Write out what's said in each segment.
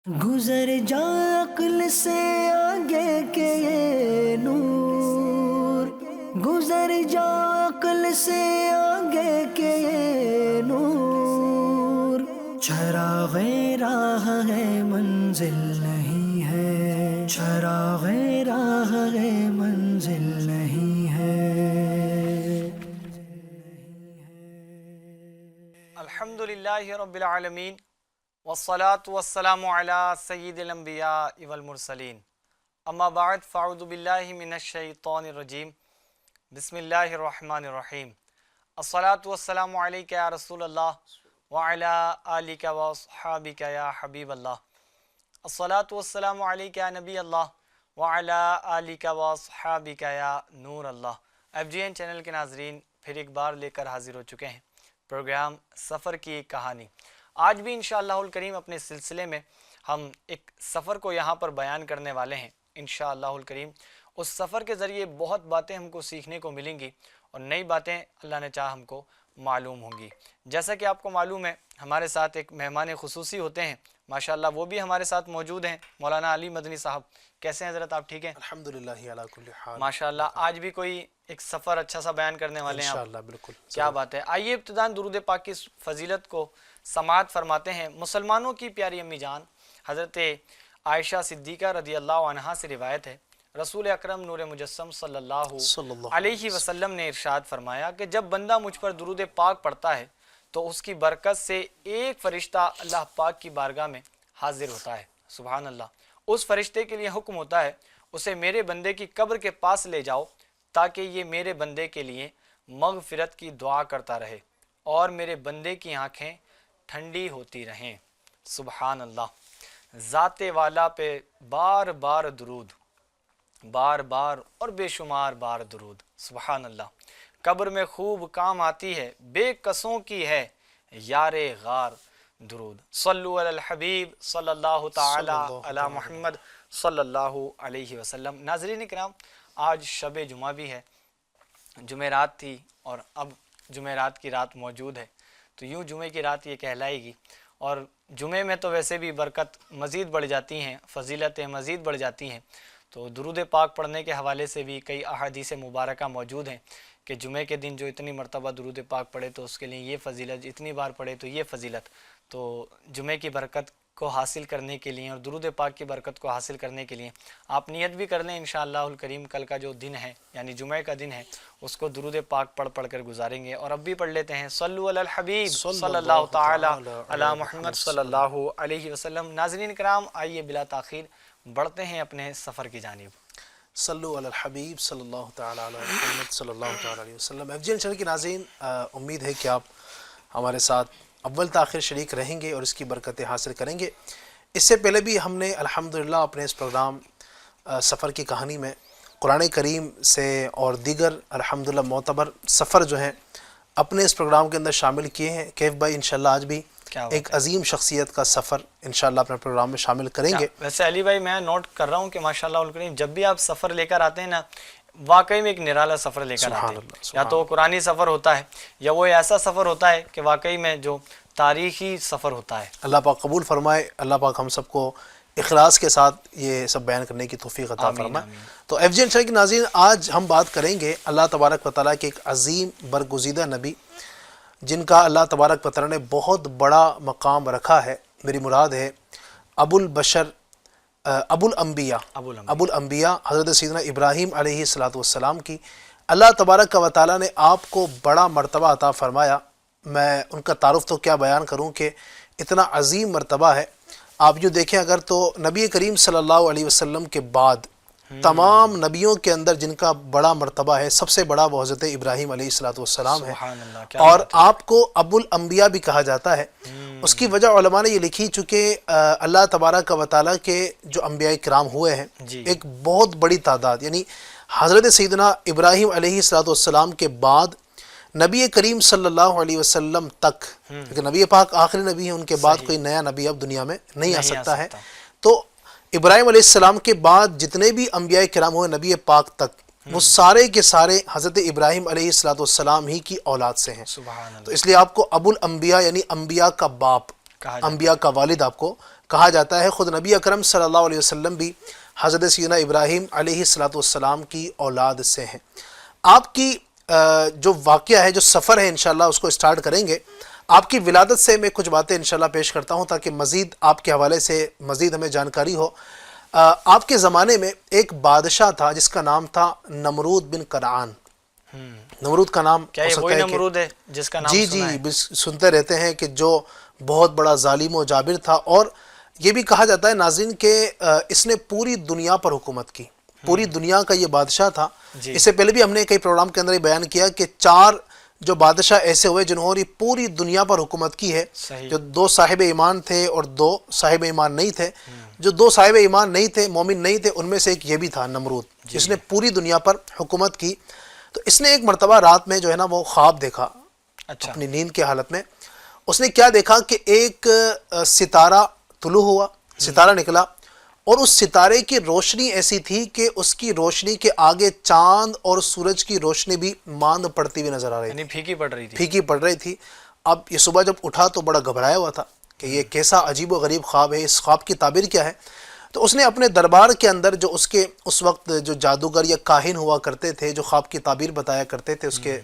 گزر جا عقل سے آگے کے یہ نور، گزر جا عقل سے آگے کے یہ نور، چراغ راہ ہے منزل نہیں ہے، چراغ راہ ہے منزل نہیں ہے۔ الحمدللہ رب العالمین والصلاة والسلام علی سید الانبیاء والمرسلین، اما بعد فاعوذ باللہ من الشیطان الرجیم، بسم اللہ الرحمن الرحیم۔ الصلاة والسلام علیک یا رسول اللہ وعلی آلک واصحابک یا حبیب اللہ۔ الصلاة والسلام علیک یا نبی اللہ وعلی آلک واصحابک یا نور اللہ۔ FGN چینل کے ناظرین پھر ایک بار لے کر حاضر ہو چکے ہیں پروگرام سفر کی ایک کہانی۔ آج بھی انشاءاللہ الکریم اپنے سلسلے میں ہم ایک سفر کو یہاں پر بیان کرنے والے ہیں انشاءاللہ الکریم۔ اس سفر کے ذریعے بہت باتیں ہم کو سیکھنے کو ملیں گی اور نئی باتیں اللہ نے چاہا ہم کو معلوم ہوں گی۔ جیسا کہ آپ کو معلوم ہے ہمارے ساتھ ایک مہمان خصوصی ہوتے ہیں ماشاءاللہ، وہ بھی ہمارے ساتھ موجود ہیں، مولانا علی مدنی صاحب۔ کیسے ہیں حضرت؟ آپ ٹھیک ہیں؟ الحمدللہ علی کل حال۔ ماشاءاللہ آج بھی کوئی ایک سفر اچھا سا بیان کرنے والے ہیں آپ؟ انشاءاللہ بالکل، کیا بات ہے۔ آئیے ابتداً درود پاک کی فضیلت کو سماعت فرماتے ہیں۔ مسلمانوں کی پیاری امی جان حضرت عائشہ صدیقہ رضی اللہ عنہا سے روایت ہے، رسول اکرم نور مجسم صلی اللہ علیہ وسلم نے ارشاد فرمایا کہ جب بندہ مجھ پر درود پاک پڑھتا ہے تو اس کی برکت سے ایک فرشتہ اللہ پاک کی بارگاہ میں حاضر ہوتا ہے۔ سبحان اللہ۔ اس فرشتے کے لیے حکم ہوتا ہے اسے میرے بندے کی قبر کے پاس لے جاؤ تاکہ یہ میرے بندے کے لیے مغفرت کی دعا کرتا رہے اور میرے بندے کی آنکھیں ٹھنڈی ہوتی رہیں۔ سبحان اللہ۔ ذات والا پہ بار بار درود، بار بار اور بے شمار بار درود۔ سبحان اللہ۔ قبر میں خوب کام آتی ہے، بے کسوں کی ہے یار غار درود۔ صلو علی الحبیب صلی اللہ تعالی علی محمد صلی اللہ علیہ وسلم۔ ناظرین کرام، آج شب جمعہ بھی ہے، جمعرات تھی اور اب جمعرات کی رات موجود ہے، تو یوں جمعے کی رات یہ کہلائے گی۔ اور جمعے میں تو ویسے بھی برکت مزید بڑھ جاتی ہیں، فضیلتیں مزید بڑھ جاتی ہیں، تو درود پاک پڑھنے کے حوالے سے بھی کئی احادیث مبارکہ موجود ہیں کہ جمعے کے دن جو اتنی مرتبہ درود پاک پڑھے تو اس کے لیے یہ فضیلت، اتنی بار پڑھے تو یہ فضیلت۔ تو جمعے کی برکت کو حاصل کرنے کے لیے اور درود پاک کی برکت کو حاصل کرنے کے لیے آپ نیت بھی کر لیں انشاءاللہ الکریم، کل کا جو دن ہے یعنی جمعہ کا دن ہے اس کو درود پاک پڑھ کر گزاریں گے۔ اور اب بھی پڑھ لیتے ہیں صلو علی الحبیب صلی اللہ تعالی علی محمد صلی اللہ علیہ وسلم۔ ناظرین کرام، آئیے بلا تاخیر بڑھتے ہیں اپنے سفر کی جانب۔ صلو علی الحبیب صلی اللہ تعالی علی محمد صلی اللہ تعالی علیہ وسلم۔ FGN چینل کے ناظرین، امید ہے کہ آپ ہمارے ساتھ اول تاخیر شریک رہیں گے اور اس کی برکتیں حاصل کریں گے۔ اس سے پہلے بھی ہم نے الحمدللہ اپنے اس پروگرام سفر کی کہانی میں قرآن کریم سے اور دیگر الحمدللہ معتبر سفر جو ہیں اپنے اس پروگرام کے اندر شامل کیے ہیں۔ کیف بھائی انشاءاللہ آج بھی ایک عظیم شخصیت کا سفر انشاءاللہ اپنے پروگرام میں شامل کریں گے۔ ویسے علی بھائی میں نوٹ کر رہا ہوں کہ ماشاءاللہ الکریم جب بھی آپ سفر لے کر آتے ہیں نا، واقعی میں ایک نرالا سفر لے کر آتے ہیں۔ یا تو قرآنی سفر ہوتا ہے یا وہ ایسا سفر ہوتا ہے کہ واقعی میں جو تاریخی سفر ہوتا ہے۔ اللہ پاک قبول فرمائے، اللہ پاک ہم سب کو اخلاص کے ساتھ یہ سب بیان کرنے کی توفیق عطا فرمائے۔ تو FGN چینل کے ناظرین، آج ہم بات کریں گے اللہ تبارک و تعالیٰ کے ایک عظیم برگزیدہ نبی جن کا اللہ تبارک و تعالیٰ نے بہت بڑا مقام رکھا ہے۔ میری مراد ہے ابو البشر، ابو الانبیاء حضرت سیدنا ابراہیم علیہ السلام کی اللہ تبارک و تعالیٰ نے آپ کو بڑا مرتبہ عطا فرمایا۔ میں ان کا تعارف تو کیا بیان کروں کہ اتنا عظیم مرتبہ ہے۔ آپ جو دیکھیں اگر تو نبی کریم صلی اللہ علیہ وسلم کے بعد تمام نبیوں کے اندر جن کا بڑا مرتبہ ہے، سب سے بڑا وہ حضرت ابراہیم علیہ السلام ہے، اور آپ کو ابو الانبیاء بھی کہا جاتا ہے۔ اس کی وجہ علماء نے یہ لکھی، چونکہ اللہ تبارک و تعالیٰ کے جو انبیاء کرام ہوئے ہیں ایک بہت بڑی تعداد، یعنی حضرت سیدنا ابراہیم علیہ السلام کے بعد نبی کریم صلی اللہ علیہ وسلم تک، کیونکہ نبی پاک آخری نبی ہیں، ان کے بعد کوئی نیا نبی اب دنیا میں نہیں آ سکتا ہے، تو ابراہیم علیہ السلام کے بعد جتنے بھی انبیاء کرام ہوئے نبی پاک تک، وہ سارے کے سارے حضرت ابراہیم علیہ السلام ہی کی اولاد سے ہیں۔ تو اس لیے آپ کو ابو الانبیاء یعنی انبیاء کا باپ، انبیاء کا والد آپ کو کہا جاتا ہے خود نبی اکرم صلی اللہ علیہ وسلم بھی حضرت سیدنا ابراہیم علیہ السلام کی اولاد سے ہیں۔ آپ کی جو واقعہ ہے، جو سفر ہے انشاءاللہ اس کو اسٹارٹ کریں گے۔ آپ کی ولادت سے میں کچھ باتیں انشاءاللہ پیش کرتا ہوں تاکہ مزید آپ کے حوالے سے مزید ہمیں جانکاری ہو۔ آپ کے زمانے میں ایک بادشاہ تھا جس کا نام تھا نمرود بن کنعان۔ نمرود کا نام کیا یہ وہی نمرود ہے جس کا نام سنا ہے؟ جی سنتے رہتے ہیں کہ جو بہت بڑا ظالم و جابر تھا، اور یہ بھی کہا جاتا ہے ناظرین کہ اس نے پوری دنیا پر حکومت کی، پوری دنیا کا یہ بادشاہ تھا۔ اس سے پہلے بھی ہم نے کئی پروگرام کے اندر یہ بیان کیا کہ 4 جو بادشاہ ایسے ہوئے جنہوں نے پوری دنیا پر حکومت کی ہے، جو 2 صاحب ایمان تھے اور 2 صاحب ایمان نہیں تھے۔ جو 2 صاحب ایمان نہیں تھے، مومن نہیں تھے، ان میں سے ایک یہ بھی تھا نمرود، جس نے پوری دنیا پر حکومت کی۔ تو اس نے ایک مرتبہ رات میں جو ہے نا وہ خواب دیکھا، اپنی نیند کے حالت میں۔ اس نے کیا دیکھا کہ ایک ستارہ طلوع ہوا، ستارہ نکلا، اور اس ستارے کی روشنی ایسی تھی کہ اس کی روشنی کے آگے چاند اور سورج کی روشنی بھی ماند پڑتی ہوئی نظر آ رہی تھی، یعنی پھیکی پڑ رہی تھی، پھیکی پڑ رہی تھی۔ اب یہ صبح جب اٹھا تو بڑا گھبرایا ہوا تھا کہ یہ کیسا عجیب و غریب خواب ہے، اس خواب کی تعبیر کیا ہے؟ تو اس نے اپنے دربار کے اندر جو اس وقت جو جادوگر یا کاہن ہوا کرتے تھے، جو خواب کی تعبیر بتایا کرتے تھے، اس کے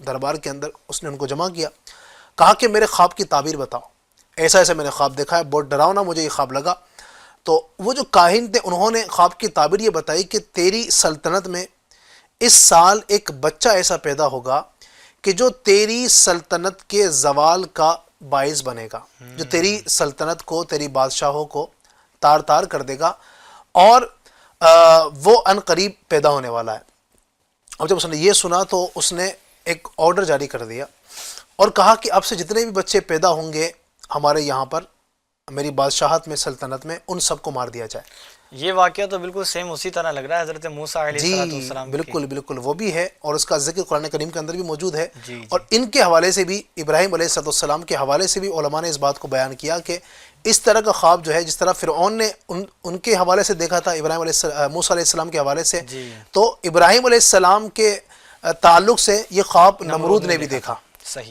دربار کے اندر اس نے ان کو جمع کیا، کہا کہ میرے خواب کی تعبیر بتاؤ، ایسا ایسا میں نے خواب دیکھا ہے، بہت ڈراؤنا مجھے یہ خواب لگا۔ تو وہ جو کاہن تھے انہوں نے خواب کی تعبیر یہ بتائی کہ تیری سلطنت میں اس سال ایک بچہ ایسا پیدا ہوگا کہ جو تیری سلطنت کے زوال کا باعث بنے گا، جو تیری سلطنت کو، تیری بادشاہوں کو تار تار کر دے گا، اور وہ ان قریب پیدا ہونے والا ہے۔ اب جب اس نے یہ سنا تو اس نے ایک آرڈر جاری کر دیا اور کہا کہ اب سے جتنے بھی بچے پیدا ہوں گے ہمارے یہاں پر میری بادشاہت میں، سلطنت میں، ان سب کو مار دیا جائے۔ یہ واقعہ تو بالکل سیم اسی طرح لگ رہا ہے حضرت موسیٰ علیہ السلام کی۔ بالکل وہ بھی ہے، اور اس کا ذکر قرآن کریم کے اندر بھی موجود ہے۔ اور ان کے حوالے سے بھی، ابراہیم علیہ السلام کے حوالے سے بھی علماء نے اس بات کو بیان کیا کہ اس طرح کا خواب جو ہے، جس طرح فرعون نے ان کے حوالے سے دیکھا تھا، موسیٰ علیہ السلام کے حوالے سے، تو ابراہیم علیہ السلام کے تعلق سے یہ خواب نمرود نے بھی دیکھا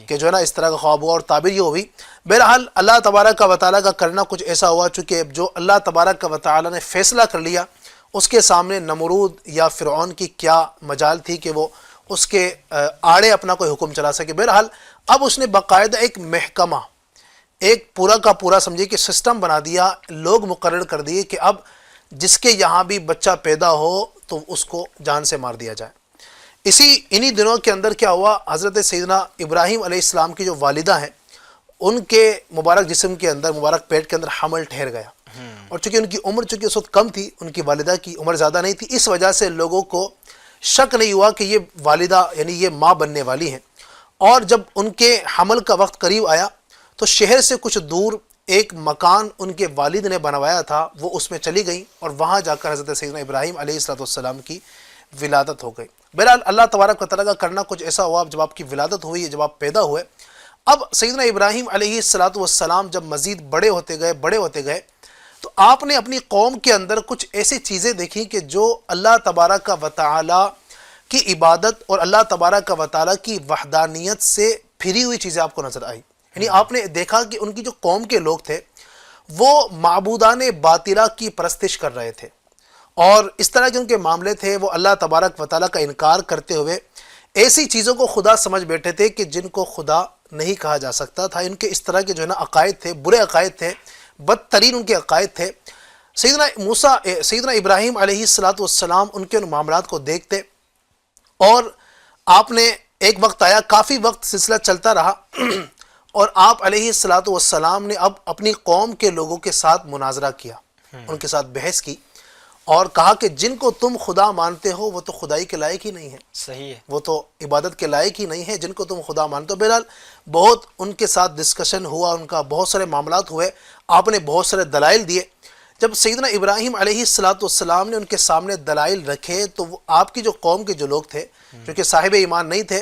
کہ جو ہے نا اس طرح کا خواب ہوا، اور تعبیر یہ ہوئی۔ بہرحال اللہ تبارک و تعالیٰ کا کرنا کچھ ایسا ہوا، چونکہ جو اللہ تبارک و تعالیٰ نے فیصلہ کر لیا، اس کے سامنے نمرود یا فرعون کی کیا مجال تھی کہ وہ اس کے آڑے اپنا کوئی حکم چلا سکے۔ بہرحال اب اس نے باقاعدہ ایک محکمہ، ایک پورا کا پورا سمجھے کہ سسٹم بنا دیا، لوگ مقرر کر دیے کہ اب جس کے یہاں بھی بچہ پیدا ہو تو اس کو جان سے مار دیا جائے۔ انہی دنوں کے اندر کیا ہوا، حضرت سیدنا ابراہیم علیہ السلام کی جو والدہ ہیں، ان کے مبارک جسم کے اندر، مبارک پیٹ کے اندر حمل ٹھہر گیا، اور چونکہ ان کی عمر اس وقت کم تھی، ان کی والدہ کی عمر زیادہ نہیں تھی، اس وجہ سے لوگوں کو شک نہیں ہوا کہ یہ والدہ یعنی یہ ماں بننے والی ہیں۔ اور جب ان کے حمل کا وقت قریب آیا تو شہر سے کچھ دور ایک مکان ان کے والد نے بنوایا تھا، وہ اس میں چلی گئیں، اور وہاں جا کر حضرت سیدنا ابراہیم علیہ السلام کی ولادت ہو گئی۔ بہرحال اللہ تبارک و تعالیٰ کا کرنا کچھ ایسا ہوا، جب آپ کی ولادت ہوئی، جب آپ پیدا ہوئے، اب سیدنا ابراہیم علیہ السلام جب مزید بڑے ہوتے گئے تو آپ نے اپنی قوم کے اندر کچھ ایسی چیزیں دیکھی کہ جو اللہ تبارک و تعالیٰ کی عبادت اور اللہ تبارک و تعالیٰ کی وحدانیت سے پھری ہوئی چیزیں آپ کو نظر آئی۔ یعنی آپ نے دیکھا کہ ان کی جو قوم کے لوگ تھے وہ معبودان باطلہ کی پرستش کر رہے تھے، اور اس طرح کے ان کے معاملے تھے، وہ اللہ تبارک و تعالیٰ کا انکار کرتے ہوئے ایسی چیزوں کو خدا سمجھ بیٹھے تھے کہ جن کو خدا نہیں کہا جا سکتا تھا۔ ان کے اس طرح کے جو ہے نا عقائد تھے، برے عقائد تھے، بدترین ان کے عقائد تھے۔ سیدنا ابراہیم علیہ السلام ان کے ان معاملات کو دیکھتے، اور آپ نے ایک وقت آیا، کافی وقت سلسلہ چلتا رہا، اور آپ علیہ السلام نے اب اپنی قوم کے لوگوں کے ساتھ مناظرہ کیا، ان کے ساتھ بحث کی، اور کہا کہ جن کو تم خدا مانتے ہو وہ تو خدائی کے لائق ہی نہیں ہے، صحیح ہے، وہ تو عبادت کے لائق ہی نہیں ہے جن کو تم خدا مانتے ہو۔ بہرحال بہت ان کے ساتھ ڈسکشن ہوا، ان کا بہت سارے معاملات ہوئے، آپ نے بہت سارے دلائل دیے۔ جب سیدنا ابراہیم علیہ السلام نے ان کے سامنے دلائل رکھے تو وہ آپ کی جو قوم کے جو لوگ تھے، جو کہ صاحب ایمان نہیں تھے،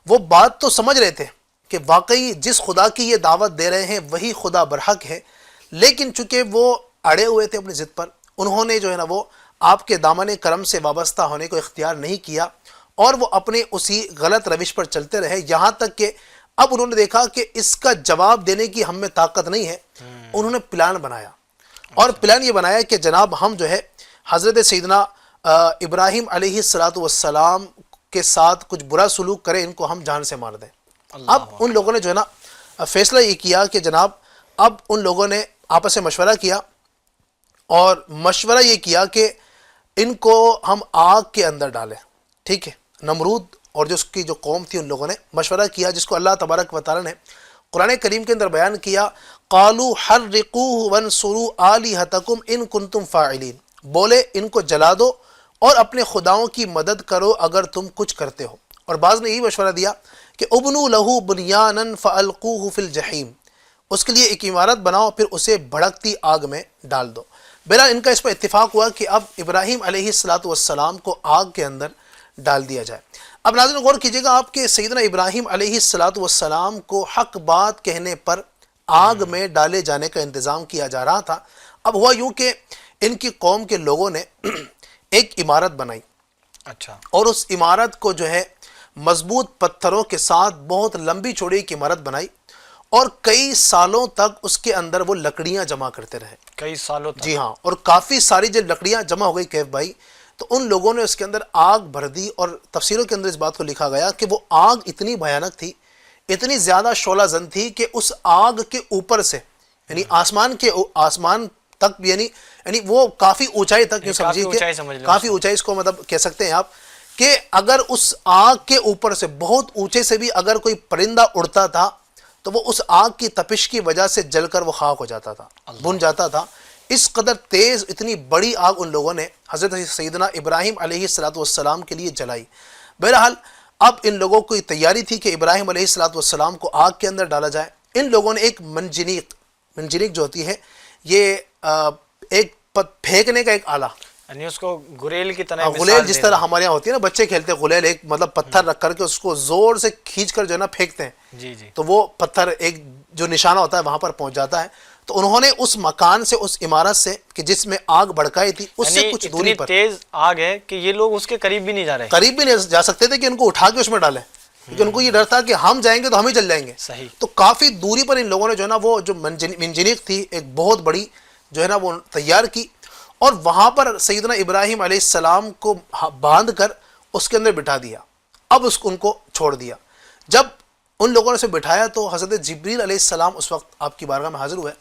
وہ بات تو سمجھ رہے تھے کہ واقعی جس خدا کی یہ دعوت دے رہے ہیں وہی خدا برحق ہے، لیکن چونکہ وہ اڑے ہوئے تھے اپنی ضد پر، انہوں نے جو ہے نا وہ آپ کے دامن کرم سے وابستہ ہونے کو اختیار نہیں کیا، اور وہ اپنے اسی غلط روش پر چلتے رہے، یہاں تک کہ اب انہوں نے دیکھا کہ اس کا جواب دینے کی ہم میں طاقت نہیں ہے۔ انہوں نے پلان بنایا، اور پلان یہ بنایا کہ جناب ہم جو ہے حضرت سیدنا ابراہیم علیہ السلام کے ساتھ کچھ برا سلوک کریں، ان کو ہم جان سے مار دیں۔ اب ان لوگوں نے جو ہے نا فیصلہ یہ کیا کہ جناب اب ان لوگوں نے آپس میں مشورہ کیا، اور مشورہ یہ کیا کہ ان کو ہم آگ کے اندر ڈالیں، ٹھیک ہے۔ نمرود اور جو اس کی جو قوم تھی ان لوگوں نے مشورہ کیا، جس کو اللہ تبارک و تعالیٰ نے قرآن کریم کے اندر بیان کیا، قالوا حرقوه وانصروا آلہتکم ان کنتم فاعلین، بولے ان کو جلا دو اور اپنے خداؤں کی مدد کرو اگر تم کچھ کرتے ہو۔ اور بعض نے یہی مشورہ دیا کہ ابنوا لہ بنیانا فالقوہ فی الجحیم، اس کے لیے ایک عمارت بناؤ پھر اسے بھڑکتی آگ میں ڈال دو۔ بہرحال ان کا اس پر اتفاق ہوا کہ اب ابراہیم علیہ السلام کو آگ کے اندر ڈال دیا جائے۔ اب ناظرین غور کیجئے گا آپ کہ سیدنا ابراہیم علیہ السلام کو حق بات کہنے پر آگ میں ڈالے جانے کا انتظام کیا جا رہا تھا۔ اب ہوا یوں کہ ان کی قوم کے لوگوں نے ایک عمارت بنائی، اچھا، اور اس عمارت کو جو ہے مضبوط پتھروں کے ساتھ بہت لمبی چوڑی ایک عمارت بنائی، اور کئی سالوں تک اس کے اندر وہ لکڑیاں جمع کرتے رہے، کئی سالوں تک۔ جی ہاں، اور کافی ساری جب لکڑیاں جمع ہو گئی کیف بھائی، تو ان لوگوں نے اس کے اندر آگ بھر دی، اور تفسیروں کے اندر اس بات کو لکھا گیا کہ وہ آگ اتنی بھیانک تھی، اتنی زیادہ شعلہ زن تھی کہ اس آگ کے اوپر سے یعنی آسمان تک بھی یعنی وہ کافی اونچائی تک، یوں سمجھیے کہ کافی اونچائی، اس کو مطلب کہہ سکتے ہیں آپ کہ اگر اس آگ کے اوپر سے بہت اونچے سے بھی اگر کوئی پرندہ اڑتا تھا تو وہ اس آگ کی تپش کی وجہ سے جل کر وہ خاک ہو جاتا تھا، بن جاتا تھا۔ اس قدر تیز اتنی بڑی آگ ان لوگوں نے حضرت سیدنا ابراہیم علیہ السلام کے لیے جلائی۔ بہرحال اب ان لوگوں کو یہ تیاری تھی کہ ابراہیم علیہ السلام کو آگ کے اندر ڈالا جائے۔ ان لوگوں نے ایک منجنیق جو ہوتی ہے، یہ ایک پھینکنے کا ایک آلہ، یعنی اس کو گریل کی طرح، غلیل جس طرح ہمارے یہاں ہوتی ہے نا، بچے کھیلتے ہیں غلیل، ایک مطلب پتھر رکھ کر کے اس کو زور سے کھینچ کر جو ہے نا پھینکتے ہیں، جی جی، تو وہ پتھر ایک جو نشانہ ہوتا ہے وہاں پر پہنچ جاتا ہے۔ تو انہوں نے اس مکان سے، اس عمارت سے کہ جس میں آگ بھڑکائی تھی، اس سے کچھ دوری پر، اتنی تیز آگ ہے کہ یہ لوگ اس کے قریب بھی نہیں جا رہے، قریب بھی نہیں جا سکتے تھے کہ ان کو اٹھا کے اس میں ڈالیں، کیونکہ ان کو یہ ڈر تھا کہ ہم جائیں گے تو ہم ہی جل جائیں گے۔ صحیح۔ تو کافی دوری پر ان لوگوں نے جو ہے نا وہ جو منجنیق تھی ایک بہت بڑی جو ہے نا وہ تیار کی، اور وہاں پر سیدنا ابراہیم علیہ السلام کو باندھ کر اس کے اندر بٹھا دیا۔ اب اس کو ان کو چھوڑ دیا۔ جب ان لوگوں نے اسے بٹھایا تو حضرت جبریل علیہ السلام اس وقت آپ کی بارگاہ میں حاضر ہوئے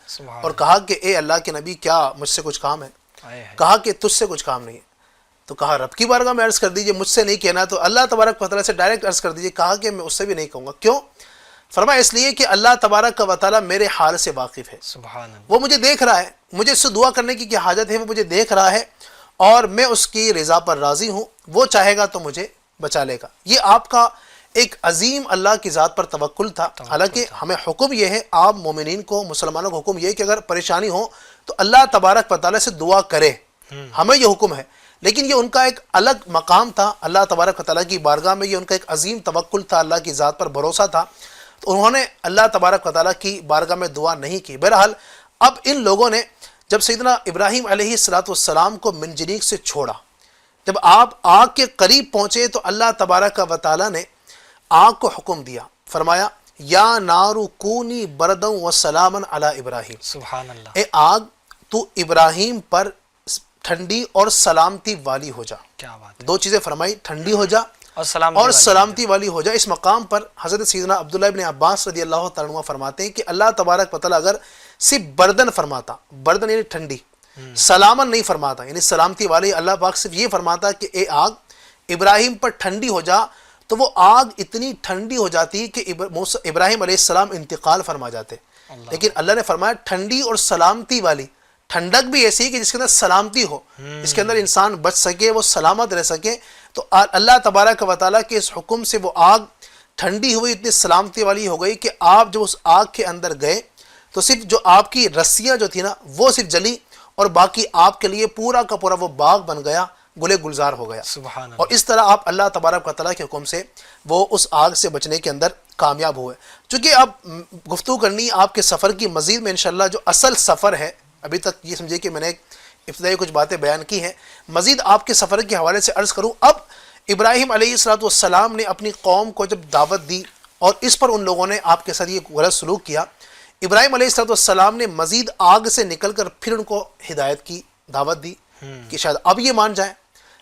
اور کہا کہ اے اللہ کے نبی، کیا مجھ سے کچھ کام ہے؟ کہا کہ تجھ سے کچھ کام نہیں ہے۔ تو کہا رب کی بارگاہ میں عرض کر دیجئے، مجھ سے نہیں کہنا تو اللہ تبارک و تعالیٰ سے ڈائریکٹ عرض کر دیجئے۔ کہا کہ میں اس سے بھی نہیں کہوں گا۔ کیوں؟ فرمایا اس لیے کہ اللہ تبارک و تعالیٰ میرے حال سے واقف ہے، سبحان اللہ، وہ مجھے دیکھ رہا ہے، مجھے اس سے دعا کرنے کی کیا حاجت ہے، وہ مجھے دیکھ رہا ہے اور میں اس کی رضا پر راضی ہوں، وہ چاہے گا تو مجھے بچا لے گا۔ یہ آپ کا ایک عظیم اللہ کی ذات پر توکل تھا۔ حالانکہ ہمیں حکم یہ ہے، آپ مومنین کو، مسلمانوں کو حکم یہ ہے کہ اگر پریشانی ہو تو اللہ تبارک و تعالیٰ سے دعا کرے، ہمیں یہ حکم ہے۔ لیکن یہ ان کا ایک الگ مقام تھا اللہ تبارک و تعالیٰ کی بارگاہ میں، یہ ان کا ایک عظیم توکل تھا، اللہ کی ذات پر بھروسہ تھا، تو انہوں نے اللہ تبارک و تعالیٰ کی بارگاہ میں دعا نہیں کی۔ بہرحال اب ان لوگوں نے جب سیدنا ابراہیم علیہ السلام کو منجنیق سے چھوڑا، جب آپ آگ کے قریب پہنچے تو اللہ تبارک و تعالیٰ نے آگ کو حکم دیا، فرمایا یا نار کونی برداً و سلاما علی ابراہیم، سبحان اللہ، اے آگ تو ابراہیم پر ٹھنڈی اور سلامتی والی ہو جا۔ کیا بات ہے، دو چیزیں فرمائی، ٹھنڈی ہو جا اور سلامتی والی ہو جائے۔ اس مقام پر حضرت سیدنا عبداللہ ابن عباس رضی اللہ تعالیٰ عنہ فرماتے ہیں کہ اللہ تبارک و تعالیٰ اگر صرف بردن فرماتا، بردن یعنی ٹھنڈی، سلامن نہیں فرماتا یعنی سلامتی والی، اللہ پاک صرف یہ فرماتا کہ اے آگ ابراہیم پر ٹھنڈی ہو جا، تو وہ آگ اتنی ٹھنڈی ہو جاتی کہ ابراہیم علیہ السلام انتقال فرما جاتے۔ لیکن اللہ نے فرمایا ٹھنڈی اور سلامتی والی، ٹھنڈک بھی ایسی کہ جس کے اندر سلامتی ہو، اس کے اندر انسان بچ سکے، وہ سلامت رہ سکے۔ تو اللہ تبارک و تعالیٰ کے اس حکم سے وہ آگ ٹھنڈی ہوئی، اتنی سلامتی والی ہو گئی کہ آپ جب اس آگ کے اندر گئے تو صرف جو آپ کی رسیاں جو تھی نا وہ صرف جلی، اور باقی آپ کے لیے پورا کا پورا وہ باغ بن گیا، گلے گلزار ہو گیا۔ سبحان اللہ، اور اس طرح آپ اللہ تبارک و تعالیٰ کے حکم سے وہ اس آگ سے بچنے کے اندر کامیاب ہوئے۔ چونکہ اب گفتگو کرنی آپ کے سفر کی، مزید میں انشاءاللہ جو اصل سفر ہے، ابھی تک یہ سمجھے کہ میں نے ایک ابتدائی کچھ باتیں بیان کی ہیں، مزید آپ کے سفر کے حوالے سے عرض کروں۔ اب ابراہیم علیہ السلام نے اپنی قوم کو جب دعوت دی اور اس پر ان لوگوں نے آپ کے ساتھ یہ غلط سلوک کیا، ابراہیم علیہ السلام نے مزید آگ سے نکل کر پھر ان کو ہدایت کی دعوت دی کہ شاید اب یہ مان جائیں،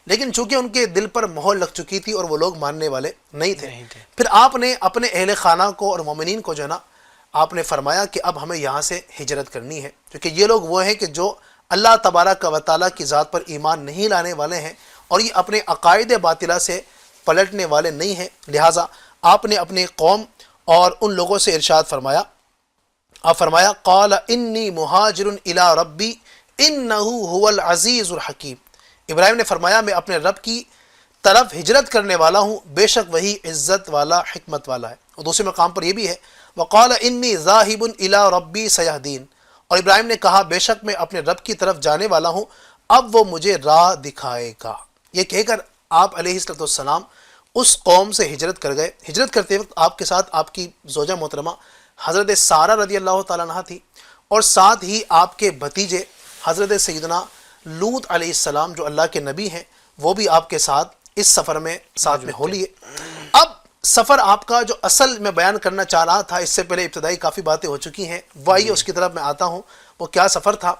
لیکن چونکہ ان کے دل پر مہر لگ چکی تھی اور وہ لوگ ماننے والے نہیں تھے، پھر آپ نے اپنے اہل خانہ کو اور مومنین کو جو ہے نا آپ نے فرمایا کہ اب ہمیں یہاں سے ہجرت کرنی ہے، کیونکہ یہ لوگ وہ ہیں کہ جو اللہ تبارک و تعالیٰ کی ذات پر ایمان نہیں لانے والے ہیں اور یہ اپنے عقائد باطلہ سے پلٹنے والے نہیں ہیں۔ لہٰذا آپ نے اپنی قوم اور ان لوگوں سے ارشاد فرمایا، آپ فرمایا قال انی مہاجر الی ربی انہ هو العزیز الحکیم، ابراہیم نے فرمایا میں اپنے رب کی طرف ہجرت کرنے والا ہوں، بے شک وہی عزت والا حکمت والا ہے۔ اور دوسرے مقام پر یہ بھی ہے وقال انی ذاہب الی ربی سیہدین، اور ابراہیم نے کہا بے شک میں اپنے رب کی طرف جانے والا ہوں، اب وہ مجھے راہ دکھائے گا۔ یہ کہہ کر آپ علیہ السلام اس قوم سے ہجرت کر گئے۔ ہجرت کرتے وقت آپ کے ساتھ آپ کی زوجہ محترمہ حضرت سارہ رضی اللہ تعالیٰ عنہ تھی، اور ساتھ ہی آپ کے بھتیجے حضرت سیدنا لوط علیہ السلام جو اللہ کے نبی ہیں وہ بھی آپ کے ساتھ اس سفر میں ساتھ میں ہو لیے۔ اب سفر آپ کا جو اصل میں بیان کرنا چاہ رہا تھا، اس سے پہلے ابتدائی کافی باتیں ہو چکی ہیں، وہی اس کی طرف میں آتا ہوں وہ کیا سفر تھا۔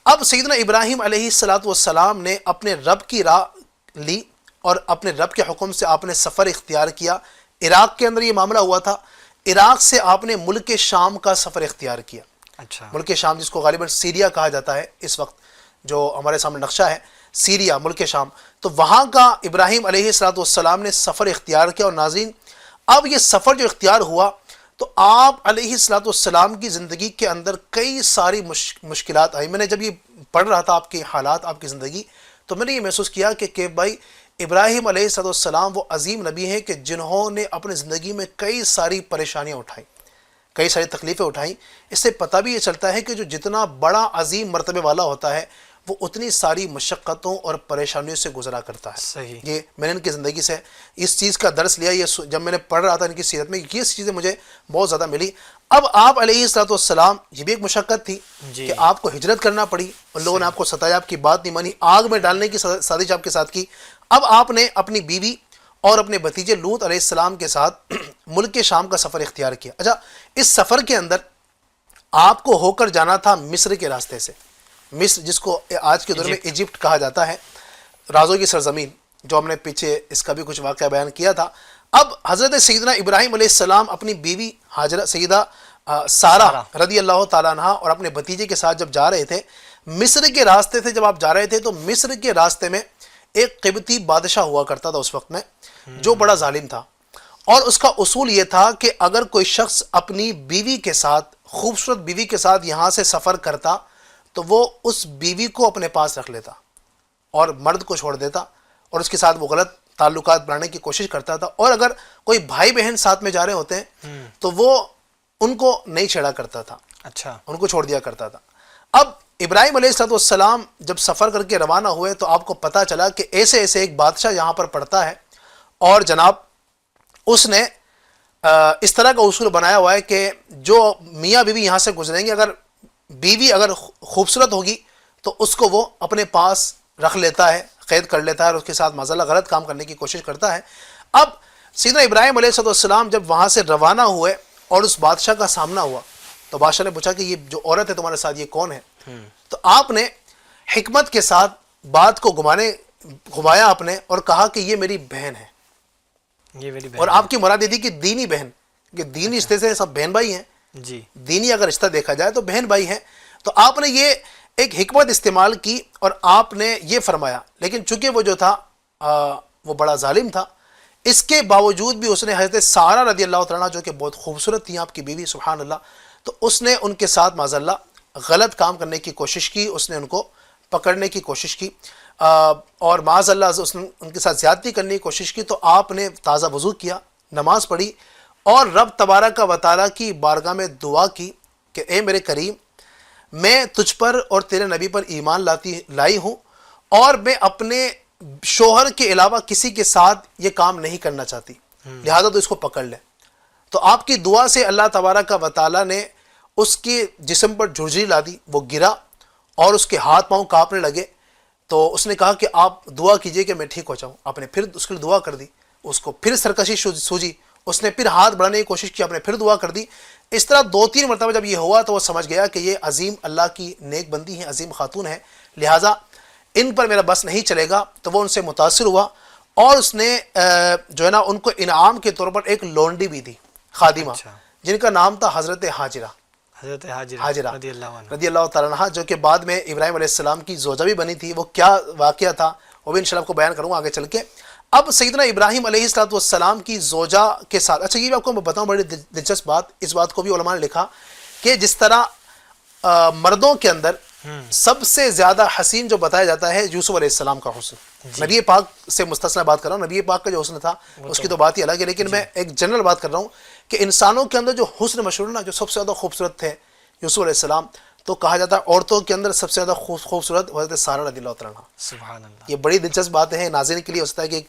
اب سیدنا ابراہیم علیہ السلام نے اپنے رب کی راہ لی اور اپنے رب کے حکم سے آپ نے سفر اختیار کیا۔ عراق کے اندر یہ معاملہ ہوا تھا، عراق سے آپ نے ملک شام کا سفر اختیار کیا۔ اچھا، ملک شام جس کو غالباً سیریا کہا جاتا ہے اس وقت، جو ہمارے سامنے نقشہ ہے سیریا ملک شام، تو وہاں کا ابراہیم علیہ السلام نے سفر اختیار کیا۔ اور ناظرین اب یہ سفر جو اختیار ہوا تو آپ علیہ السلام کی زندگی کے اندر کئی ساری مشکلات آئی۔ میں نے جب یہ پڑھ رہا تھا آپ کے حالات، آپ کی زندگی، تو میں نے یہ محسوس کیا کہ بھائی ابراہیم علیہ السلام وہ عظیم نبی ہیں کہ جنہوں نے اپنی زندگی میں کئی ساری پریشانیاں اٹھائیں، کئی ساری تکلیفیں اٹھائیں۔ اس سے پتہ بھی یہ چلتا ہے کہ جو جتنا بڑا عظیم مرتبے والا ہوتا ہے وہ اتنی ساری مشقتوں اور پریشانیوں سے گزرا کرتا ہے۔ صحیح، یہ میں نے ان کی زندگی سے اس چیز کا درس لیا، یہ جب میں نے پڑھ رہا تھا ان کی سیرت میں یہ چیزیں مجھے بہت زیادہ ملی۔ اب آپ علیہ السلام یہ بھی ایک مشقت تھی کہ آپ کو ہجرت کرنا پڑی، ان لوگوں نے آپ کو ستایا، آپ کی بات نہیں مانی، آگ میں ڈالنے کی سازش آپ کے ساتھ کی۔ اب آپ نے اپنی بیوی اور اپنے بھتیجے لوط علیہ السلام کے ساتھ ملک شام کا سفر اختیار کیا۔ اچھا، اس سفر کے اندر آپ کو ہو کر جانا تھا مصر کے راستے سے، مصر جس کو آج کے دور میں ایجپٹ کہا جاتا ہے، رازوں کی سرزمین، جو ہم نے پیچھے اس کا بھی کچھ واقعہ بیان کیا تھا۔ اب حضرت سیدنا ابراہیم علیہ السلام اپنی بیوی حاجرہ سیدہ سارہ رضی اللہ تعالیٰ عنہ اور اپنے بھتیجے کے ساتھ جب جا رہے تھے مصر کے راستے سے، جب آپ جا رہے تھے تو مصر کے راستے میں ایک قبطی بادشاہ ہوا کرتا تھا اس وقت میں، جو بڑا ظالم تھا، اور اس کا اصول یہ تھا کہ اگر کوئی شخص اپنی بیوی کے ساتھ، خوبصورت بیوی کے ساتھ یہاں سے سفر کرتا تو وہ اس بیوی کو اپنے پاس رکھ لیتا اور مرد کو چھوڑ دیتا، اور اس کے ساتھ وہ غلط تعلقات بنانے کی کوشش کرتا تھا، اور اگر کوئی بھائی بہن ساتھ میں جا رہے ہوتے ہیں تو وہ ان کو نہیں چھیڑا کرتا تھا، اچھا، ان کو چھوڑ دیا کرتا تھا۔ اب ابراہیم علیہ السلام جب سفر کر کے روانہ ہوئے تو آپ کو پتہ چلا کہ ایسے ایک بادشاہ یہاں پر پڑتا ہے، اور جناب اس نے اس طرح کا اصول بنایا ہوا ہے کہ جو میاں بیوی یہاں سے گزریں گے، اگر بیوی اگر خوبصورت ہوگی تو اس کو وہ اپنے پاس رکھ لیتا ہے، قید کر لیتا ہے، اور اس کے ساتھ معاذ اللہ غلط کام کرنے کی کوشش کرتا ہے۔ اب سیدنا ابراہیم علیہ السلام جب وہاں سے روانہ ہوئے اور اس بادشاہ کا سامنا ہوا تو بادشاہ نے پوچھا کہ یہ جو عورت ہے تمہارے ساتھ یہ کون ہے؟ تو آپ نے حکمت کے ساتھ بات کو گھمایا آپ نے اور کہا کہ یہ میری بہن ہے، یہ میری بہن، اور آپ کی مراد یہ تھی کہ دینی بہن، کہ دینی رشتے سے سب بہن بھائی ہیں، جی، دینی اگر رشتہ دیکھا جائے تو بہن بھائی ہیں۔ تو آپ نے یہ ایک حکمت استعمال کی اور آپ نے یہ فرمایا، لیکن چونکہ وہ جو تھا وہ بڑا ظالم تھا، اس کے باوجود بھی اس نے حضرت سارہ رضی اللہ تعالیٰ جو کہ بہت خوبصورت تھیں آپ کی بیوی، سبحان اللہ، تو اس نے ان کے ساتھ معاذ اللہ غلط کام کرنے کی کوشش کی، اس نے ان کو پکڑنے کی کوشش کی، اور معاذ اللہ اس نے ان کے ساتھ زیادتی کرنے کی کوشش کی۔ تو آپ نے تازہ وضو کیا، نماز پڑھی، اور رب تبارک و تعالیٰ کی بارگاہ میں دعا کی کہ اے میرے کریم، میں تجھ پر اور تیرے نبی پر ایمان لائی ہوں، اور میں اپنے شوہر کے علاوہ کسی کے ساتھ یہ کام نہیں کرنا چاہتی، لہذا تو اس کو پکڑ لے۔ تو آپ کی دعا سے اللہ تبارک و تعالیٰ نے اس کے جسم پر جھرجھری لا دی، وہ گرا اور اس کے ہاتھ پاؤں کانپنے لگے۔ تو اس نے کہا کہ آپ دعا کیجئے کہ میں ٹھیک ہو جاؤں۔ آپ نے پھر اس کے لیے دعا کر دی، اس کو پھر سرکشی سوجی، اس نے پھر ہاتھ بڑھانے کی کوشش کی, آپ نے پھر دعا کر دی. اس طرح 2-3 مرتبہ جب یہ ہوا تو وہ سمجھ گیا کہ یہ عظیم اللہ کی نیک بندی ہیں, عظیم خاتون ہے, لہٰذا ان پر میرا بس نہیں چلے گا. تو وہ ان سے متاثر ہوا اور اس نے جو ہے نا ان کو انعام کے طور پر ایک لونڈی بھی دی, خادمہ, جن کا نام تھا حضرت حاجرہ, حضرت حاجرہ رضی اللہ عنہ. اللہ تعالیٰ عنہ, جو کہ بعد میں ابراہیم علیہ السلام کی زوجہ بھی بنی تھی. وہ کیا واقعہ تھا وہ بھی انشاءاللہ آپ کو بیان کروں گا آگے چل کے. اب سیدنا ابراہیم علیہ السلام کی زوجہ کے ساتھ, اچھا یہ بھی آپ کو میں بتاؤں بڑی دلچسپ بات, اس بات کو بھی علماء نے لکھا کہ جس طرح مردوں کے اندر سب سے زیادہ حسین جو بتایا جاتا ہے یوسف علیہ السلام کا حسن, نبی پاک سے مستثنا بات کر رہا ہوں, نبی پاک کا جو حسن تھا اس کی تو بات ہی الگ ہے, لیکن میں ایک جنرل بات کر رہا ہوں کہ انسانوں کے اندر جو حسن مشہور ہے نا, جو سب سے زیادہ خوبصورت تھے یوسف علیہ السلام, تو کہا جاتا ہے عورتوں کے اندر سب سے زیادہ خوبصورت حضرت سارہ رضی اللہ تعالیٰ عنہ. سبحان اللہ. یہ بڑی دلچسپ بات ہے, ناظرین کے لیے ہو سکتا ہے کہ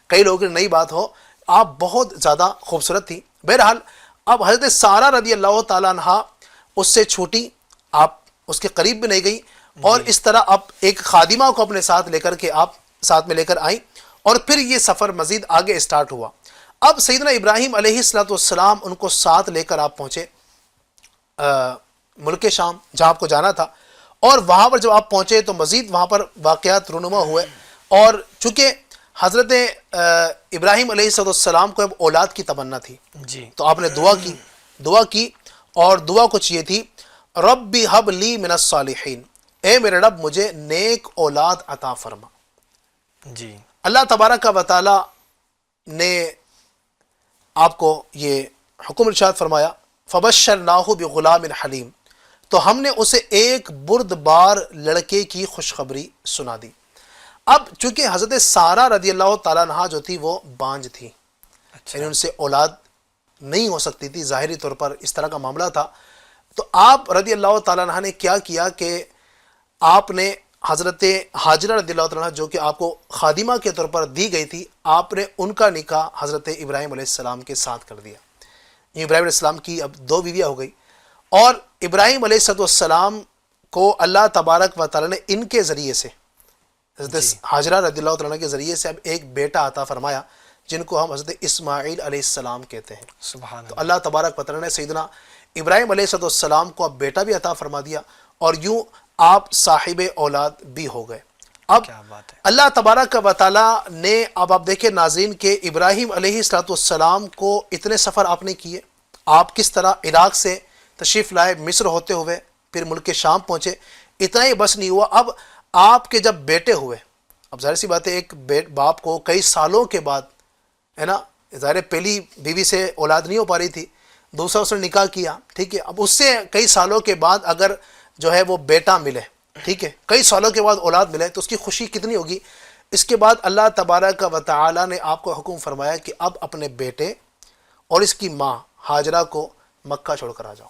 کئی لوگوں کی نئی بات ہو, آپ بہت زیادہ خوبصورت تھی. بہرحال اب حضرت سارہ رضی اللہ تعالیٰ عنہ اس سے چھوٹی, آپ اس کے قریب بھی نہیں گئی, اور اس طرح اب ایک خادمہ کو اپنے ساتھ لے کر کے آپ ساتھ میں لے کر آئیں, اور پھر یہ سفر مزید آگے اسٹارٹ ہوا. اب سیدنا ابراہیم علیہ السلام ان کو ساتھ لے کر آپ پہنچے ملک شام جہاں آپ کو جانا تھا, اور وہاں پر جب آپ پہنچے تو مزید وہاں پر واقعات رونما ہوئے, اور چونکہ حضرت ابراہیم علیہ السلام کو اب اولاد کی تمنا تھی جی, تو آپ نے دعا کی اور دعا کچھ یہ تھی, رب ہب لی من الصالحین, اے میرے رب مجھے نیک اولاد عطا فرما. جی, اللہ تبارک و تعالی نے آپ کو یہ حکم ارشاد فرمایا, فبشرناہ بغلام حلیم, تو ہم نے اسے ایک بردبار لڑکے کی خوشخبری سنا دی. اب چونکہ حضرت سارہ رضی اللہ تعالیٰ عنہ جو تھی وہ بانجھ تھی, یعنی ان سے اولاد نہیں ہو سکتی تھی, ظاہری طور پر اس طرح کا معاملہ تھا. تو آپ رضی اللہ تعالیٰ عنہ نے کیا کیا کہ آپ نے حضرت حاجرہ رضی اللہ تعالیٰ عنہ جو کہ آپ کو خادمہ کے طور پر دی گئی تھی, آپ نے ان کا نکاح حضرت ابراہیم علیہ السلام کے ساتھ کر دیا. ابراہیم علیہ السلام کی اب 2 بیویاں ہو گئی, اور ابراہیم علیہ السلام کو اللہ تبارک و تعالیٰ نے ان کے ذریعے سے, حضرت حاجرہ رضی اللہ تعالیٰ کے ذریعے سے اب ایک بیٹا عطا فرمایا, جن کو ہم حضرت اسماعیل علیہ السلام کہتے ہیں. سبحان تو اللہ تبارک و تعالیٰ نے سیدنا ابراہیم علیہ السلام کو اب بیٹا بھی عطا فرما دیا, اور یوں آپ صاحب اولاد بھی ہو گئے. اب کیا بات ہے. اللہ تبارک و تعالیٰ نے, اب آپ دیکھیں ناظرین کہ ابراہیم علیہ السلام کو اتنے سفر آپ نے کیے, آپ کس طرح عراق سے تشریف لائے, مصر ہوتے ہوئے پھر ملک شام پہنچے. اتنا ہی بس نہیں ہوا, اب آپ کے جب بیٹے ہوئے, اب ظاہر سی بات ہے ایک باپ کو کئی سالوں کے بعد, ہے نا, ظاہر پہلی بیوی سے اولاد نہیں ہو پا رہی تھی, دوسرا اس نے نکاح کیا, ٹھیک ہے, اب اس سے کئی سالوں کے بعد اگر جو ہے وہ بیٹا ملے, ٹھیک ہے, کئی سالوں کے بعد اولاد ملے تو اس کی خوشی کتنی ہوگی. اس کے بعد اللہ تبارک و تعالی نے آپ کو حکم فرمایا کہ اب اپنے بیٹے اور اس کی ماں حاجرہ کو مکہ چھوڑ کر آ جاؤ.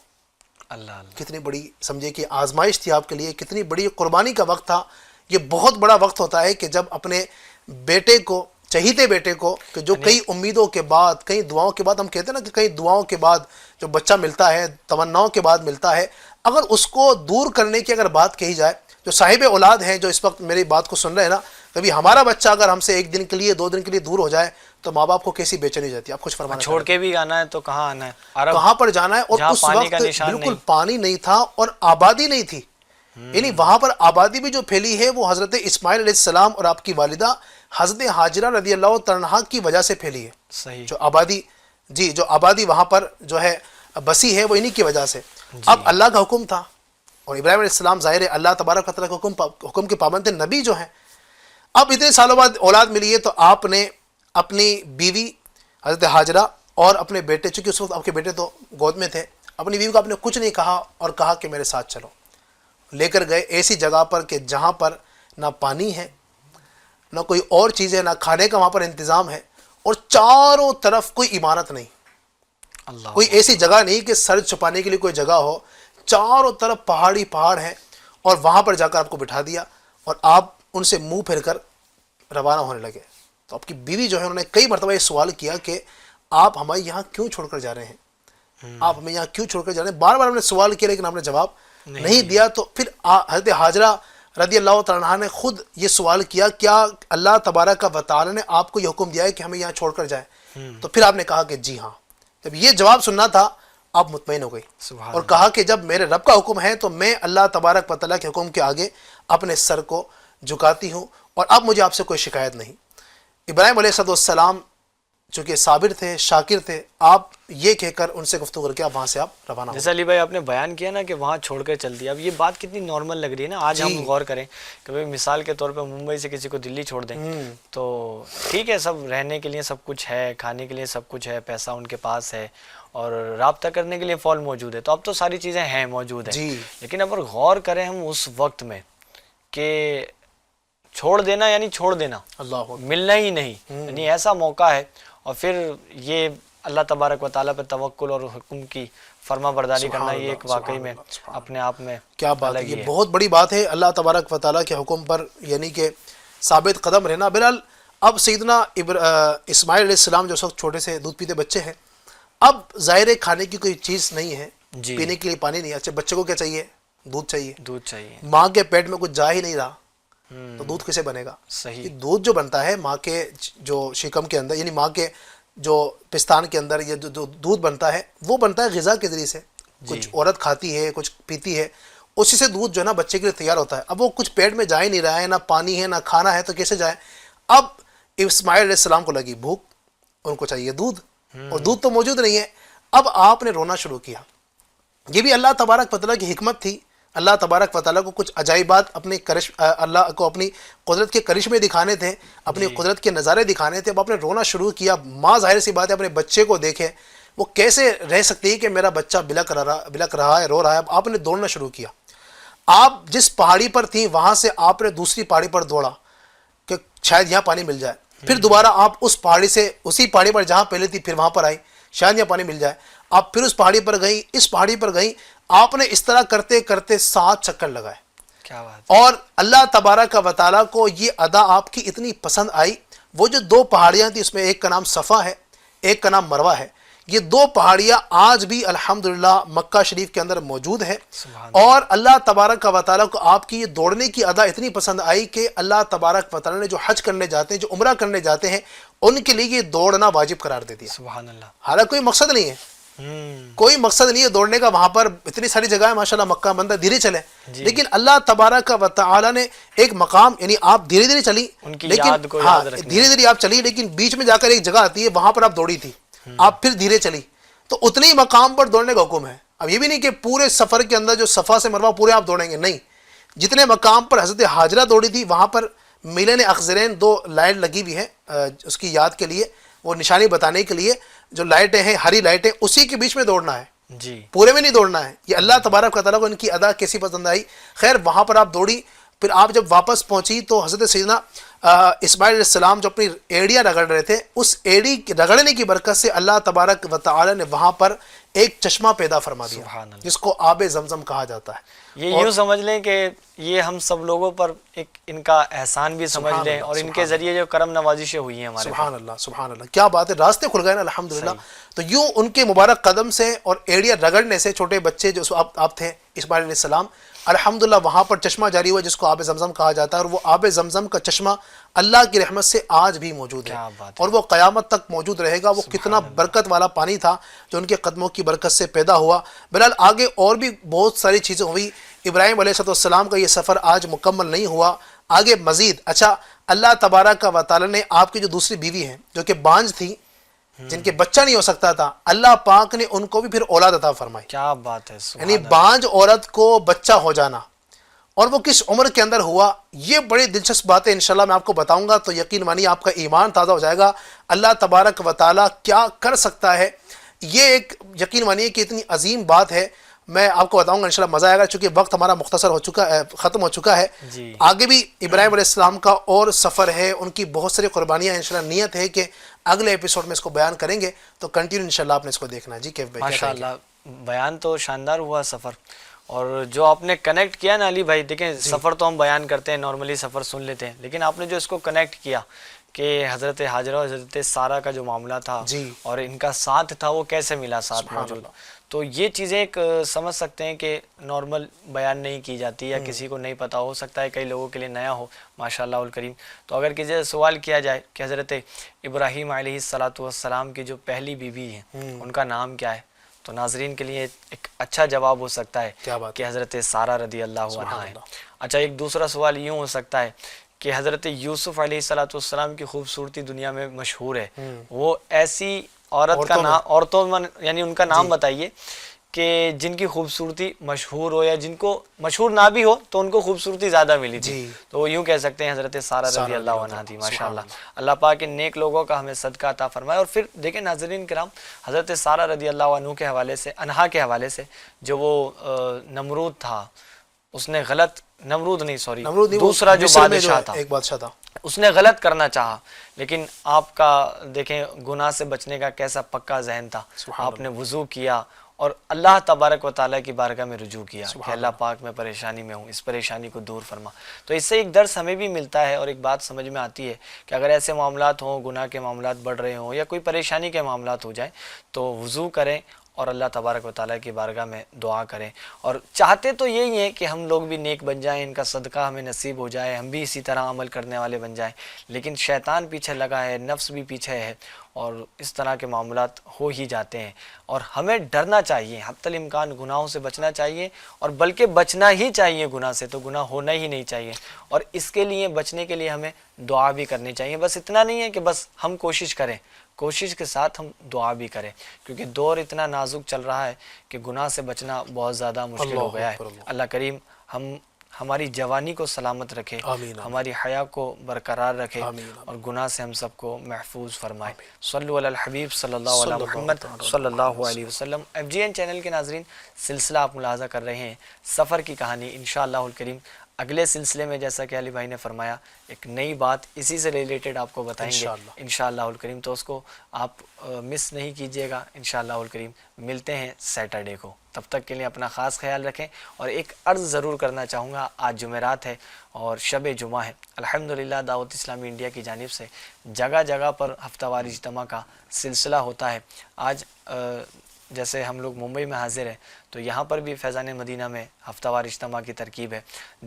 اللہ اللہ, کتنی بڑی سمجھے کہ آزمائش تھی آپ کے لیے, کتنی بڑی قربانی کا وقت تھا. یہ بہت بڑا وقت ہوتا ہے کہ جب اپنے بیٹے کو, چہیتے بیٹے کو, کہ جو کئی امیدوں کے بعد, کئی دعاؤں کے بعد, ہم کہتے ہیں نا کہ کئی دعاؤں کے بعد جو بچہ ملتا ہے, تمناؤں کے بعد ملتا ہے, اگر اس کو دور کرنے کی اگر بات کہی جائے, جو صاحب اولاد ہیں جو اس وقت میری بات کو سن رہے ہیں نا, کبھی ہمارا بچہ اگر ہم سے 1 دن کے لیے 2 دن کے لیے دور ہو جائے تو ماں باپ کو کیسی بے چینی جاتی ہے. آپ کچھ فرمانا چھوڑ کے بھی آنا ہے تو کہاں آنا ہے, عرب کہاں پر جانا ہے, اور اس وقت بالکل پانی نہیں تھا اور آبادی نہیں تھی, یعنی وہاں پر آبادی بھی جو پھیلی ہے وہ حضرت اسماعیل علیہ السلام اور آپ کی والدہ حضرت حاجرہ رضی اللہ تعالیٰ عنہ کی وجہ سے پھیلی ہے. صحیح, جو آبادی, جی, جو آبادی وہاں پر جو ہے بسی ہے وہ انہی کی وجہ سے. اب اللہ کا حکم تھا, اور ابراہیم علیہ السلام ظاہر ہے اللہ تبارک و تعالیٰ کے حکم کے پابند نبی جو ہیں. اب اتنے سالوں بعد اولاد ملی ہے تو آپ نے اپنی بیوی حضرت حاجرہ اور اپنے بیٹے, چونکہ اس وقت آپ کے بیٹے تو گود میں تھے, اپنی بیوی کو آپ نے کچھ نہیں کہا اور کہا کہ میرے ساتھ چلو. لے کر گئے ایسی جگہ پر کہ جہاں پر نہ پانی ہے, نہ کوئی اور چیز ہے, نہ کھانے کا وہاں پر انتظام ہے, اور چاروں طرف کوئی عمارت نہیں, کوئی ایسی جگہ نہیں کہ سر چھپانے کے لیے کوئی جگہ ہو, چاروں طرف پہاڑی پہاڑ ہیں, اور وہاں پر جا کر آپ کو بٹھا دیا, اور آپ ان سے منہ پھیر کر روانہ ہونے لگے. تو آپ کی بیوی جو ہے انہوں نے کئی مرتبہ یہ سوال کیا کہ آپ ہمیں یہاں کیوں چھوڑ کر جا رہے ہیں, آپ ہمیں یہاں کیوں چھوڑ کر جا رہے ہیں. بار بار ہم نے سوال کیا لیکن آپ نے جواب نہیں دیا. تو پھر حضرت حاجرہ رضی اللہ تعالیٰ عنہ نے خود یہ سوال کیا, کیا اللہ تبارک و تعالی نے آپ کو یہ حکم دیا ہے کہ ہمیں یہاں چھوڑ کر جائیں, تو پھر آپ نے کہا کہ جی ہاں. جب یہ جواب سننا تھا آپ مطمئن ہو گئی اور کہا کہ جب میرے رب کا حکم ہے تو میں اللہ تبارک و تعالیٰ کے حکم کے آگے اپنے سر کو جھکاتی ہوں اور اب مجھے آپ سے کوئی شکایت نہیں. ابراہیم علیہ السلام چونکہ صابر تھے، شاکر تھے، آپ یہ کہہ کر ان سے گفتگو کر کے آپ وہاں سے آپ روانہ ہو. جیسا علی بھائی آپ نے بیان کیا نا کہ وہاں چھوڑ کر چل دیا، اب یہ بات کتنی نارمل لگ رہی ہے نا. آج ہم غور کریں کہ بھائی مثال کے طور پہ ممبئی سے کسی کو دلی چھوڑ دیں تو ٹھیک ہے، سب رہنے کے لیے سب کچھ ہے، کھانے کے لیے سب کچھ ہے، پیسہ ان کے پاس ہے اور رابطہ کرنے کے لیے فون موجود ہے، تو اب تو ساری چیزیں ہیں موجود ہیں. لیکن اگر غور کریں ہم اس وقت میں کہ چھوڑ دینا یعنی چھوڑ دینا، ملنا ہی نہیں، یعنی ایسا موقع ہے. اور پھر یہ اللہ تبارک و تعالیٰ پہ توکل اور حکم کی فرما برداری کرنا، یہ ایک واقعی میں اپنے آپ میں کیا بات ہے، یہ بہت بڑی بات ہے اللہ تبارک و تعالیٰ کے حکم پر یعنی کہ ثابت قدم رہنا. بہرحال اب سیدنا اسماعیل علیہ السلام جو سب چھوٹے سے دودھ پیتے بچے ہیں، اب ظاہر کھانے کی کوئی چیز نہیں ہے، پینے کے لیے پانی نہیں ہے. اچھا بچے کو کیا چاہیے؟ دودھ چاہیے. دودھ چاہیے. ماں کے پیٹ میں کچھ جا ہی نہیں رہا تو دودھ کیسے بنے گا؟ صحیح. دودھ جو بنتا ہے ماں کے جو شکم کے اندر یعنی ماں کے جو پستان کے اندر یہ جو دودھ بنتا ہے وہ بنتا ہے غذا کے ذریعے سے. کچھ عورت کھاتی ہے، کچھ پیتی ہے، اسی سے دودھ جو ہے نا بچے کے لیے تیار ہوتا ہے. اب وہ کچھ پیٹ میں جا ہی نہیں رہا ہے، نہ پانی ہے نہ کھانا ہے، تو کیسے جائے؟ اب اسماعیل علیہ السلام کو لگی بھوک، ان کو چاہیے دودھ اور دودھ تو موجود نہیں ہے. اب آپ نے رونا شروع کیا. یہ بھی اللہ تبارک و تعالیٰ کی حکمت تھی. اللہ تبارک و تعالیٰ کو کچھ عجائبات اپنے اللہ کو اپنی قدرت کے کرشمے دکھانے تھے، اپنی قدرت کے نظارے دکھانے تھے. اب آپ نے رونا شروع کیا. ماں ظاہر سی بات ہے اپنے بچے کو دیکھے، وہ کیسے رہ سکتی ہے کہ میرا بچہ بلک رہا ہے، رو رہا ہے. اب آپ نے دوڑنا شروع کیا. آپ جس پہاڑی پر تھیں وہاں سے آپ نے دوسری پہاڑی پر دوڑا کہ شاید یہاں پانی مل جائے. پھر دوبارہ آپ اس پہاڑی سے اسی پہاڑی پر جہاں پہلے تھی پھر وہاں پر آئی، شاید یہاں پانی مل جائے. آپ پھر اس پہاڑی پر گئیں، اس پہاڑی پر گئیں. آپ نے اس طرح کرتے کرتے 7 چکر لگائے. کیا بات. اور اللہ تبارک و تعالیٰ کو یہ ادا آپ کی اتنی پسند آئی. وہ جو 2 پہاڑیاں تھیں اس میں ایک کا نام صفا ہے، ایک کا نام مروہ ہے. یہ 2 پہاڑیاں آج بھی الحمدللہ مکہ شریف کے اندر موجود ہیں. اور اللہ تبارک و تعالیٰ کو آپ کی یہ دوڑنے کی ادا اتنی پسند آئی کہ اللہ تبارک و تعالیٰ نے جو حج کرنے جاتے ہیں، جو عمرہ کرنے جاتے ہیں، ان کے لیے یہ دوڑنا واجب قرار دے دیا. سبحان اللہ. حالانکہ کوئی مقصد نہیں ہے، کوئی مقصد نہیں ہے دوڑنے کا. وہاں پر اتنی ساری جگہ ہے ماشاءاللہ، مکہ بندہ دھیرے چلے. لیکن اللہ تبارک و تعالیٰ نے ایک مقام یعنی آپ دھیرے دھیرے چلی، لیکن دھیرے دھیرے آپ چلی، لیکن بیچ میں جا کر ایک جگہ آتی ہے وہاں پر آپ دوڑی تھی، آپ پھر دھیرے چلی، تو اتنے ہی مقام پر دوڑنے کا حکم ہے. اب یہ بھی نہیں کہ پورے سفر کے اندر جو صفا سے مروہ پورے آپ دوڑیں گے، نہیں. جتنے مقام پر حضرت حاجرہ دوڑی تھی وہاں پر میلین اخضرین 2 لائٹ لگی ہوئی ہیں اس کی یاد کے لیے، وہ نشانی بتانے کے لیے. جو لائٹیں ہیں ہری لائٹیں، اسی کے بیچ میں دوڑنا ہے، جی پورے میں نہیں دوڑنا ہے. یہ اللہ تبارک و تعالیٰ کو ان کی ادا کیسی پسند آئی. خیر وہاں پر آپ دوڑی. پھر آپ جب واپس پہنچی تو حضرت سیدنا اسماعیل علیہ السلام جو اپنی ایڑیاں رگڑ رہے تھے، اس ایڑی رگڑنے کی برکت سے اللہ تبارک و تعالیٰ نے وہاں پر ایک چشمہ پیدا فرما دیا جس کو آب زمزم کہا جاتا ہے. یہ یوں سمجھ لیں کہ یہ ہم سب لوگوں پر ایک ان کا احسان بھی سمجھ لیں اور ان کے ذریعے جو کرم نوازشیں ہوئی ہیں ہمارے. سبحان اللہ سبحان اللہ. کیا بات ہے، راستے کھل گئے نا الحمدللہ. تو یوں ان کے مبارک قدم سے اور ایڑیاں رگڑنے سے چھوٹے بچے جو آپ تھے اسماعیل علیہ السلام، الحمدللہ وہاں پر چشمہ جاری ہوا جس کو آب زمزم کہا جاتا ہے. اور وہ آب زمزم کا چشمہ اللہ کی رحمت سے آج بھی موجود ہے اور وہ قیامت تک موجود رہے گا. وہ کتنا برکت والا پانی تھا جو ان کے قدموں کی برکت سے پیدا ہوا. بہرحال آگے اور بھی بہت ساری چیزیں ہوئی. ابراہیم علیہ السلام کا یہ سفر آج مکمل نہیں ہوا، آگے مزید. اچھا اللہ تبارک و تعالیٰ نے آپ کی جو دوسری بیوی ہیں جو کہ بانجھ تھی، جن کے بچہ نہیں ہو سکتا تھا، اللہ پاک نے ان کو بھی پھر اولاد عطا فرمائی. کیا بات ہے. یعنی بانجھ عورت کو بچہ ہو جانا، اور وہ کس عمر کے اندر ہوا، یہ بڑی دلچسپ بات ہے. انشاءاللہ میں آپ کو بتاؤں گا تو یقین مانیے آپ کا ایمان تازہ ہو جائے گا. اللہ تبارک و تعالیٰ کیا کر سکتا ہے، یہ ایک یقین مانیے کہ اتنی عظیم بات ہے. میں آپ کو بتاؤں گا انشاءاللہ، مزہ آئے گا چونکہ وقت ہمارا مختصر ہو چکا ہے، ختم ہو چکا ہے. آگے بھی ابراہیم علیہ السلام کا اور سفر ہے، ان کی بہت ساری قربانیاں. انشاءاللہ نیت ہے کہ اگلے ایپیسوڈ میں اس کو بیان کریں گے، تو کنٹینیو انشاءاللہ آپ نے اس کو دیکھنا ہے. جی کیف بھائی ماشاءاللہ بیان تو شاندار ہوا سفر. اور جو آپ نے کنیکٹ کیا نا علی بھائی، دیکھیں سفر تو ہم بیان کرتے ہیں، نارملی سفر سن لیتے ہیں، لیکن آپ نے جو اس کو کنیکٹ کیا کہ حضرت حاجرہ اور حضرت سارہ کا جو معاملہ تھا اور ان کا ساتھ تھا وہ کیسے ملا ساتھ موجود، تو یہ چیزیں ایک سمجھ سکتے ہیں کہ نارمل بیان نہیں کی جاتی یا کسی کو نہیں پتہ ہو سکتا ہے کئی لوگوں کے لیے نیا ہو ماشاء اللہ الکریم. تو اگر کسی سے سوال کیا جائے کہ حضرت ابراہیم علیہ السلام کی جو پہلی بیوی ہیں ان کا نام کیا ہے, تو ناظرین کے لیے ایک اچھا جواب ہو سکتا ہے کہ حضرت سارہ رضی اللہ عنہا ہے. اچھا, ایک دوسرا سوال یوں ہو سکتا ہے کہ حضرت یوسف علیہ السلام کی خوبصورتی دنیا میں مشہور ہے, وہ ایسی عورت کا نام, عورتوں میں یعنی ان کا نام بتائیے کہ جن کی خوبصورتی مشہور ہو, یا جن کو مشہور نہ بھی ہو تو ان کو خوبصورتی زیادہ ملی تھی. تو وہ یوں کہہ سکتے ہیں حضرت سارہ رضی اللہ عنہا تھی. ماشاءاللہ, اللہ پاک ان نیک لوگوں کا ہمیں صدقہ عطا فرمائے. اور پھر دیکھیں ناظرین کرام, حضرت سارہ رضی اللہ عنہ کے حوالے سے, عنہا کے حوالے سے, جو وہ نمرود تھا, اس نے غلط, نمرود نہیں سوری, دوسرا جو بادشاہ تھا, ایک بادشاہ تھا, اس نے غلط کرنا چاہا, لیکن آپ کا دیکھیں گناہ سے بچنے کا کیسا پکا ذہن تھا. آپ نے وضو کیا اور اللہ تبارک و تعالیٰ کی بارگاہ میں رجوع کیا کہ اللہ پاک میں پریشانی میں ہوں, اس پریشانی کو دور فرما. تو اس سے ایک درس ہمیں بھی ملتا ہے اور ایک بات سمجھ میں آتی ہے کہ اگر ایسے معاملات ہوں, گناہ کے معاملات بڑھ رہے ہوں یا کوئی پریشانی کے معاملات ہو جائیں, تو وضو کریں اور اللہ تبارک و تعالیٰ کی بارگاہ میں دعا کریں. اور چاہتے تو یہی ہیں کہ ہم لوگ بھی نیک بن جائیں, ان کا صدقہ ہمیں نصیب ہو جائے, ہم بھی اسی طرح عمل کرنے والے بن جائیں, لیکن شیطان پیچھے لگا ہے, نفس بھی پیچھے ہے, اور اس طرح کے معاملات ہو ہی جاتے ہیں. اور ہمیں ڈرنا چاہیے, حتی الامکان گناہوں سے بچنا چاہیے, اور بلکہ بچنا ہی چاہیے گناہ سے, تو گناہ ہونا ہی نہیں چاہیے. اور اس کے لیے, بچنے کے لیے ہمیں دعا بھی کرنی چاہیے. بس اتنا نہیں ہے کہ بس ہم کوشش کریں, کوشش کے ساتھ ہم دعا بھی کریں, کیونکہ دور اتنا نازک چل رہا ہے کہ گناہ سے بچنا بہت زیادہ مشکل ہو گیا ہے. اللہ کریم ہماری جوانی کو سلامت رکھے, ہماری حیا کو برقرار رکھے, اور گناہ سے ہم سب کو محفوظ فرمائے. صلو علی الحبیب صلی اللہ علیہ محمد صلی اللہ علیہ وسلم. FGN چینل کے ناظرین, سلسلہ آپ ملاحظہ کر رہے ہیں سفر کی کہانی. انشاءاللہ الکریم اگلے سلسلے میں, جیسا کہ علی بھائی نے فرمایا, ایک نئی بات اسی سے ریلیٹڈ آپ کو بتائیں گے انشاءاللہ الکریم. تو اس کو آپ مس نہیں کیجیے گا انشاءاللہ الکریم. ملتے ہیں سیٹرڈے کو, تب تک کے لیے اپنا خاص خیال رکھیں. اور ایک عرض ضرور کرنا چاہوں گا, آج جمعرات ہے اور شب جمعہ ہے. الحمدللہ دعوت اسلامی انڈیا کی جانب سے جگہ جگہ پر ہفتہ وار اجتماع کا سلسلہ ہوتا ہے. آج جیسے ہم لوگ ممبئی میں حاضر ہیں, تو یہاں پر بھی فیضان مدینہ میں ہفتہ وار اجتماع کی ترکیب ہے.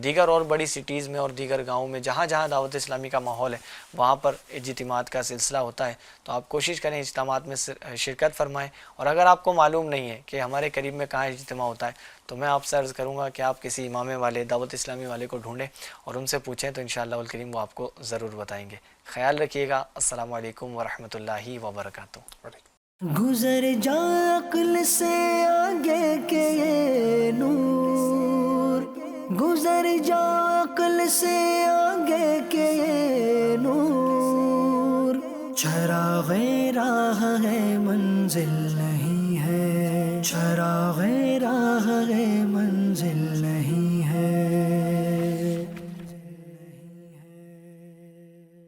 دیگر اور بڑی سٹیز میں اور دیگر گاؤں میں جہاں جہاں دعوت اسلامی کا ماحول ہے, وہاں پر اجتماعات کا سلسلہ ہوتا ہے. تو آپ کوشش کریں اجتماعات میں شرکت فرمائیں. اور اگر آپ کو معلوم نہیں ہے کہ ہمارے قریب میں کہاں اجتماع ہوتا ہے, تو میں آپ سے عرض کروں گا کہ آپ کسی امام والے, دعوت اسلامی والے کو ڈھونڈیں اور ان سے پوچھیں, تو انشاءاللہ الکریم وہ آپ کو ضرور بتائیں گے. خیال رکھیے گا. السلام علیکم ورحمۃ اللہ وبرکاتہ. گزر جا عقل سے آگے کے یہ نور, گزر جا عقل سے آگے کے یہ نور, چراغ راہ ہے منزل